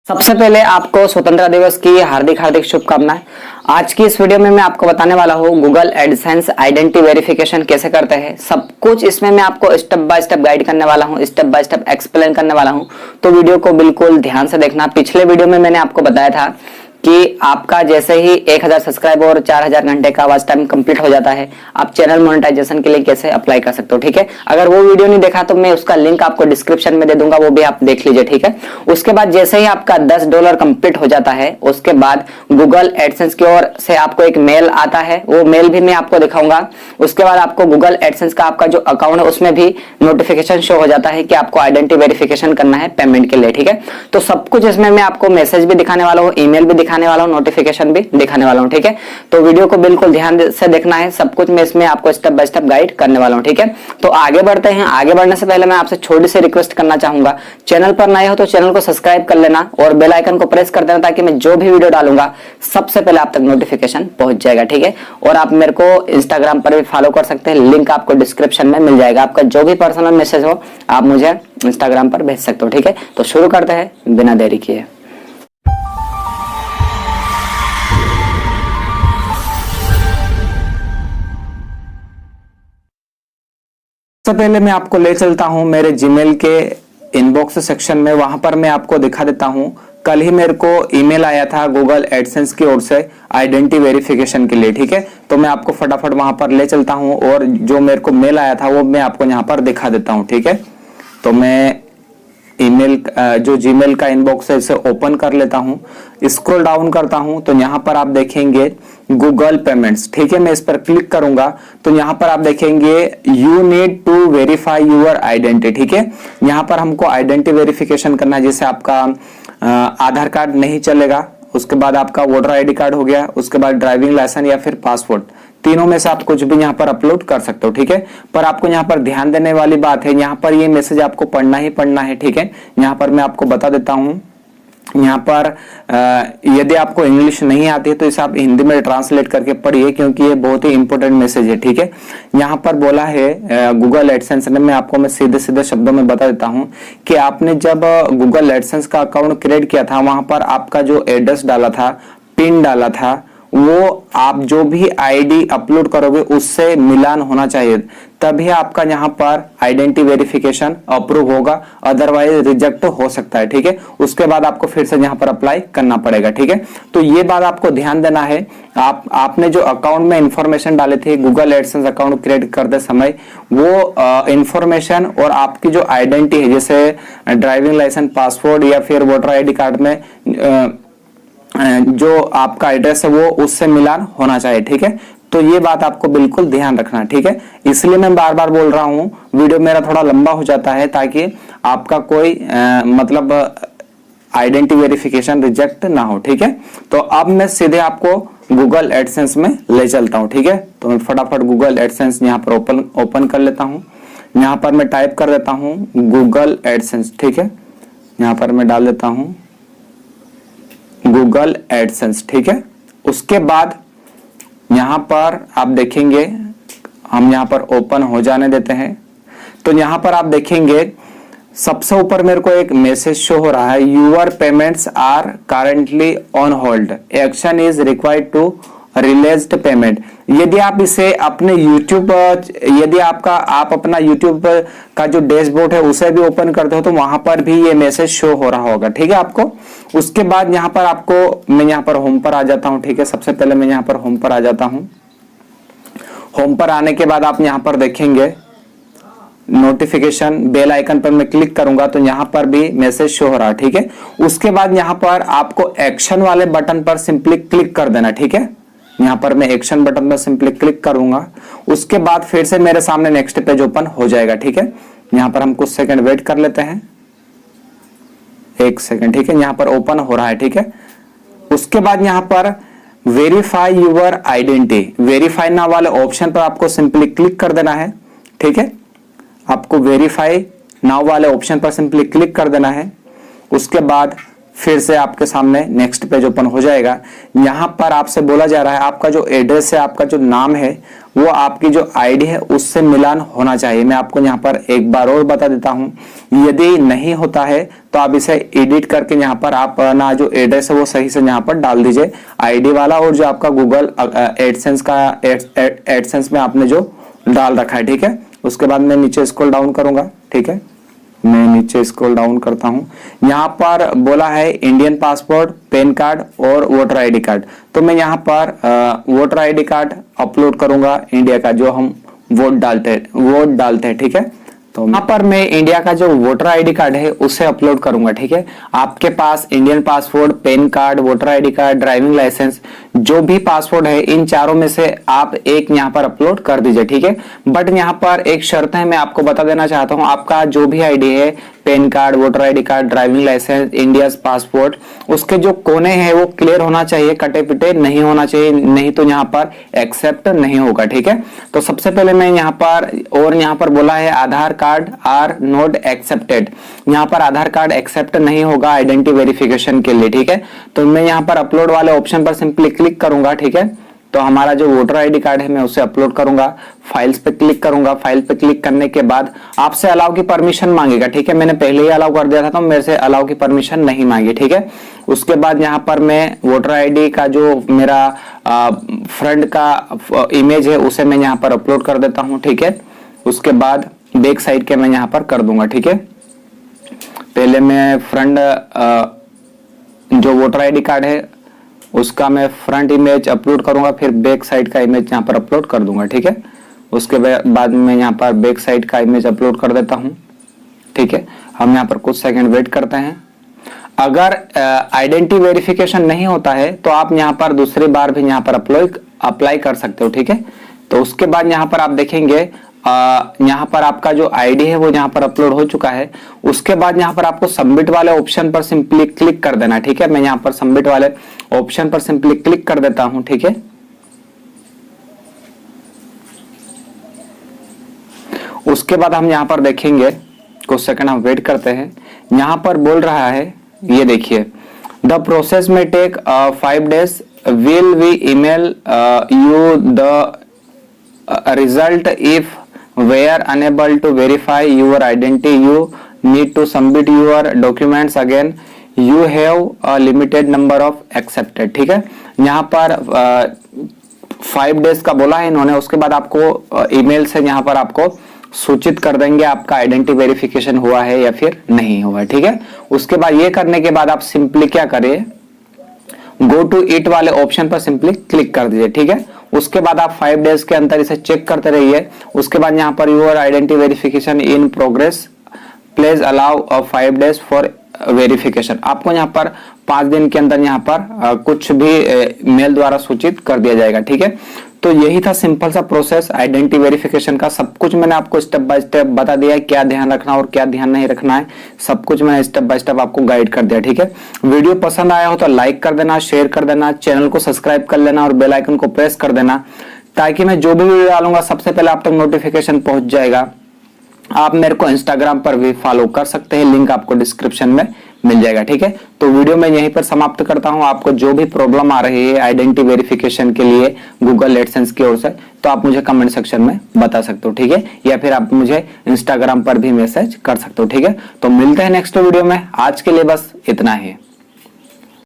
सबसे पहले आपको स्वतंत्रता दिवस की हार्दिक हार्दिक शुभकामनाएं। आज की इस वीडियो में मैं आपको बताने वाला हूँ गूगल एडसेंस आइडेंटिटी वेरिफिकेशन कैसे करते हैं। सब कुछ इसमें मैं आपको स्टेप बाय स्टेप गाइड करने वाला हूँ, स्टेप बाय स्टेप एक्सप्लेन करने वाला हूँ। तो वीडियो को बिल्कुल ध्यान से देखना। पिछले वीडियो में मैंने आपको बताया था कि आपका जैसे ही 1000 सब्सक्राइबर और 4000 घंटे का वॉच टाइम कंप्लीट हो जाता है, आप चैनल मोनेटाइजेशन के लिए कैसे अप्लाई कर सकते हो। ठीक है, अगर वो वीडियो नहीं देखा तो मैं उसका लिंक आपको डिस्क्रिप्शन में दे दूंगा, वो भी आप देख लीजिए। ठीक है, उसके बाद जैसे ही आपका $10 कंप्लीट हो जाता है, उसके बाद गूगल एडसेंस की ओर से आपको एक मेल आता है, वो मेल भी मैं आपको दिखाऊंगा। उसके बाद आपको गूगल एडसेंस का आपका जो अकाउंट है उसमें भी नोटिफिकेशन शो हो जाता है कि आपको आइडेंटिटी वेरिफिकेशन करना है पेमेंट के लिए। ठीक है, तो सब कुछ इसमें मैं आपको मैसेज भी दिखाने वाला हूँ, ईमेल भी दिखाने वाला हूं, नोटिफिकेशन भी दिखाने वाला हूं। ठीक है, तो वीडियो को बिल्कुल ध्यान से देखना है, सब कुछ मैं इसमें आपको स्टेप बाय स्टेप गाइड करने वाला हूं। ठीक है, तो आगे बढ़ते हैं। आगे बढ़ने से पहले मैं आपसे छोटी सी रिक्वेस्ट करना चाहूंगा, चैनल पर नए हो तो चैनल को सब्सक्राइब कर लेना और बेल आइकन को प्रेस कर देना, ताकि मैं जो भी वीडियो डालूंगा सबसे पहले आप तक नोटिफिकेशन पहुंच जाएगा। ठीक है, और आप मेरे को इंस्टाग्राम पर भी फॉलो कर सकते हैं, लिंक आपको डिस्क्रिप्शन में मिल जाएगा। आपका जो भी पर्सनल मैसेज हो आप मुझे इंस्टाग्राम पर भेज सकते हो। ठीक है, तो शुरू करते हैं बिना देरी किए। सबसे पहले मैं आपको ले चलता हूं मेरे जीमेल के इनबॉक्स सेक्शन में। वहां पर मैं आपको दिखा देता हूं, कल ही मेरे को ईमेल आया था गूगल एडसेंस की ओर से आइडेंटिटी वेरिफिकेशन के लिए। ठीक है, तो मैं आपको फटाफट वहां पर ले चलता हूं और जो मेरे को मेल आया था वो मैं आपको यहाँ पर दिखा देता हूं। ठीक है, तो मैं ईमेल जो जीमेल का इनबॉक्स है इसे ओपन कर लेता हूं, स्क्रॉल डाउन करता हूं तो यहाँ पर आप देखेंगे गूगल पेमेंट्स। ठीक है, मैं इस पर क्लिक करूंगा तो यहाँ पर आप देखेंगे you need to verify your identity. ठीक है, यहाँ पर हमको आइडेंटिटी वेरिफिकेशन करना है, जैसे आपका आधार कार्ड नहीं चलेगा, उसके बाद आपका वोटर आईडी कार्ड हो गया, उसके बाद ड्राइविंग लाइसेंस या फिर पासपोर्ट, तीनों में से आप कुछ भी यहाँ पर अपलोड कर सकते हो। ठीक है, पर आपको यहाँ पर ध्यान देने वाली बात है, यहाँ पर ये मैसेज आपको पढ़ना ही पढ़ना है। ठीक है, यहाँ पर मैं आपको बता देता हूँ, यहाँ पर यदि आपको इंग्लिश नहीं आती है तो इसे आप हिंदी में ट्रांसलेट करके पढ़िए, क्योंकि ये बहुत ही इंपॉर्टेंट मैसेज है। ठीक है, यहाँ पर बोला है गूगल एडसेंस ने, मैं आपको सीधे सीधे शब्दों में बता देता हूँ कि आपने जब गूगल एडसेंस का अकाउंट क्रिएट किया था, वहां पर आपका जो एड्रेस डाला था, पिन डाला था, वो आप जो भी आईडी अपलोड करोगे उससे मिलान होना चाहिए, तभी आपका यहाँ पर आइडेंटिटी वेरिफिकेशन अप्रूव होगा, अदरवाइज रिजेक्ट हो सकता है। ठीक है, उसके बाद आपको फिर से यहाँ पर अप्लाई करना पड़ेगा। ठीक है, तो ये बात आपको ध्यान देना है। आपने जो अकाउंट में इंफॉर्मेशन डाली थी गूगल एडसेंस अकाउंट क्रिएट करते समय, वो इंफॉर्मेशन और आपकी जो आइडेंटिटी है, जैसे ड्राइविंग लाइसेंस, पासपोर्ट या फिर वोटर आईडी कार्ड में जो आपका एड्रेस है वो उससे मिलान होना चाहिए। ठीक है, तो ये बात आपको बिल्कुल ध्यान रखना। ठीक है, इसलिए मैं बार बार बोल रहा हूँ, वीडियो मेरा थोड़ा लंबा हो जाता है ताकि आपका कोई मतलब आइडेंटिटी वेरिफिकेशन रिजेक्ट ना हो। ठीक है, तो अब मैं सीधे आपको गूगल एडसेंस में ले चलता हूँ। ठीक है, तो मैं फटाफट गूगल एडसेंस यहाँ पर ओपन कर लेता हूँ। यहाँ पर मैं टाइप कर देता हूँ गूगल एडसेंस। ठीक है, यहाँ पर मैं डाल देता हूँ गूगल एडसेंस। ठीक है, उसके बाद यहां पर आप देखेंगे, हम यहां पर ओपन हो जाने देते हैं, तो यहां पर आप देखेंगे सबसे ऊपर मेरे को एक मैसेज शो हो रहा है, your payments are currently on hold, action is required to released payment. यदि आप इसे अपने YouTube, यदि आप अपना YouTube का जो डैशबोर्ड है उसे भी ओपन करते हो तो वहां पर भी ये मैसेज शो हो रहा होगा। ठीक है, आपको उसके बाद यहाँ पर आपको, मैं यहाँ पर होम पर आ जाता हूँ। ठीक है, सबसे पहले मैं यहाँ पर होम पर आ जाता हूँ। होम पर आने के बाद आप यहाँ पर देखेंगे नोटिफिकेशन, बेल आइकन पर मैं क्लिक करूंगा तो यहाँ पर भी मैसेज शो हो रहा है। ठीक है, उसके बाद यहाँ पर आपको एक्शन वाले बटन पर सिंपली क्लिक कर देना। ठीक है, यहाँ पर मैं एक्शन बटन पर सिंपली क्लिक करूंगा, उसके बाद फिर से मेरे सामने नेक्स्ट पेज ओपन हो जाएगा। ठीक है, यहाँ पर हम कुछ सेकंड वेट कर लेते हैं, 1 सेकंड। ठीक है, यहाँ पर ओपन हो रहा है। ठीक है, उसके बाद यहाँ पर verify your identity, verify now वाले ऑप्शन पर आपको सिंपली क्लिक कर देना है। ठीक है, आपको वेरीफाई नाउ वाले ऑप्शन पर सिंपली क्लिक कर देना है। उसके बाद फिर से आपके सामने नेक्स्ट पेज ओपन हो जाएगा। यहाँ पर आपसे बोला जा रहा है आपका जो एड्रेस है, आपका जो नाम है, वो आपकी जो आईडी है उससे मिलान होना चाहिए। मैं आपको यहाँ पर एक बार और बता देता हूँ, यदि नहीं होता है तो आप इसे एडिट करके यहाँ पर आप ना जो एड्रेस है वो सही से यहाँ पर डाल दीजिए आईडी वाला, और जो आपका गूगल एडसेंस का एडसेंस में आपने जो डाल रखा है, ठीक है। उसके बाद मैं नीचे स्क्रॉल डाउन करूंगा, ठीक है। मैं नीचे स्क्रॉल डाउन करता हूं, यहाँ पर बोला है इंडियन पासपोर्ट, पैन कार्ड और वोटर आईडी कार्ड। तो मैं यहाँ पर वोटर आईडी कार्ड अपलोड करूंगा, इंडिया का जो हम वोट डालते हैं, ठीक है। तो यहाँ पर मैं इंडिया का जो वोटर आईडी कार्ड है उसे अपलोड करूंगा, ठीक है। आपके पास Indian passport, PAN card, voter ID card, driving licence, जो भी पासपोर्ट है, इन चारों में से आप एक यहाँ पर अपलोड कर दीजिए, ठीक है। बट यहाँ पर एक शर्त है, मैं आपको बता देना चाहता हूँ, आपका जो भी आईडी है, PAN card, voter ID card, driving licence, India passport, उसके जो कोने हैं वो क्लियर होना चाहिए, कटे पिटे नहीं होना चाहिए, नहीं तो यहाँ पर एक्सेप्ट नहीं होगा, ठीक है। तो सबसे पहले मैं यहाँ पर, और यहाँ पर बोला है आधार कार्ड आर नॉट एक्सेप्टेड, यहाँ पर आधार कार्ड एक्सेप्ट नहीं होगा आइडेंटिटी वेरिफिकेशन के लिए, ठीक है। तो मैं यहाँ पर अपलोड वाले ऑप्शन पर सिंपली क्लिक करूंगा, ठीक है। तो हमारा जो वोटर आईडी कार्ड है मैं उसे अपलोड करूंगा, फाइल्स पे क्लिक करूंगा। फाइल पे क्लिक करने के बाद आपसे अलाउ की परमिशन मांगेगा, ठीक है। मैंने पहले ही अलाउ कर दिया था तो मेरे से अलाउ की परमिशन नहीं मांगी, ठीक है। उसके बाद यहाँ पर मैं वोटर आईडी का जो मेरा फ्रंट का इमेज है उसे मैं यहाँ पर अपलोड कर देता हूँ, ठीक है। उसके बाद बैक साइड के मैं यहाँ पर कर दूंगा, ठीक है। पहले मैं फ्रंट जो वोटर आईडी कार्ड है उसका मैं फ्रंट इमेज अपलोड करूंगा, फिर बैक साइड का इमेज यहाँ पर अपलोड कर दूंगा, ठीक है। उसके बाद मैं यहाँ पर बैक साइड का इमेज अपलोड कर देता हूँ, ठीक है। हम यहाँ पर कुछ सेकंड वेट करते हैं। अगर आइडेंटिटी वेरिफिकेशन नहीं होता है तो आप यहाँ पर दूसरी बार भी यहाँ पर अप्लाई कर सकते हो, ठीक है। तो उसके बाद यहाँ पर आप देखेंगे यहाँ पर आपका जो आईडी है वो यहाँ पर अपलोड हो चुका है। उसके बाद यहाँ पर आपको सबमिट वाले ऑप्शन पर सिंपली क्लिक कर देना, ठीक है। मैं यहाँ पर सबमिट वाले ऑप्शन पर सिंपली क्लिक कर देता हूं, ठीक है। उसके बाद हम यहाँ पर देखेंगे, कुछ सेकंड हम वेट करते हैं। यहाँ पर बोल रहा है, ये देखिए, द प्रोसेस में take 5 days, will we email you the result if were unable to verify your identity, you need to submit your documents again, you have a limited number of accepted, ठीक है। यहाँ पर 5 days का बोला है इन्होंने। उसके बाद आपको ईमेल से यहाँ पर आपको सूचित कर देंगे आपका आइडेंटिटी वेरिफिकेशन हुआ है या फिर नहीं हुआ, ठीक है। उसके बाद ये करने के बाद आप सिंपली क्या करिए, गो टू इट वाले ऑप्शन पर सिंपली क्लिक कर दीजिए, ठीक है। उसके बाद आप 5 days के अंदर इसे चेक करते रहिए। उसके बाद यहाँ पर your identity verification in progress, please allow 5 days for verification. आपको यहाँ पर 5 दिन के अंदर यहाँ पर कुछ भी मेल द्वारा सूचित कर दिया जाएगा, ठीक है। तो यही था सिंपल सा प्रोसेस आइडेंटिटी वेरिफिकेशन का। सब कुछ मैंने आपको स्टेप बाय स्टेप बता दिया है, क्या ध्यान रखना और क्या ध्यान नहीं रखना है, सब कुछ मैंने स्टेप बाय स्टेप आपको गाइड कर दिया, ठीक है। वीडियो पसंद आया हो तो लाइक कर देना, शेयर कर देना, चैनल को सब्सक्राइब कर लेना और बेल आइकन को प्रेस कर देना, ताकि मैं जो भी वीडियो डालूंगा सबसे पहले आप तक नोटिफिकेशन पहुंच जाएगा। आप मेरे को इंस्टाग्राम पर भी फॉलो कर सकते हैं, लिंक आपको डिस्क्रिप्शन में मिल जाएगा, ठीक है। तो वीडियो मैं यहीं पर समाप्त करता हूं। आपको जो भी प्रॉब्लम आ रही है आइडेंटिटी वेरिफिकेशन के लिए गूगल एडसेंस की ओर से, तो आप मुझे कमेंट सेक्शन में बता सकते हो, ठीक है। या फिर आप मुझे इंस्टाग्राम पर भी मैसेज कर सकते हो, ठीक है। तो मिलते हैं नेक्स्ट वीडियो में। आज के लिए बस इतना ही।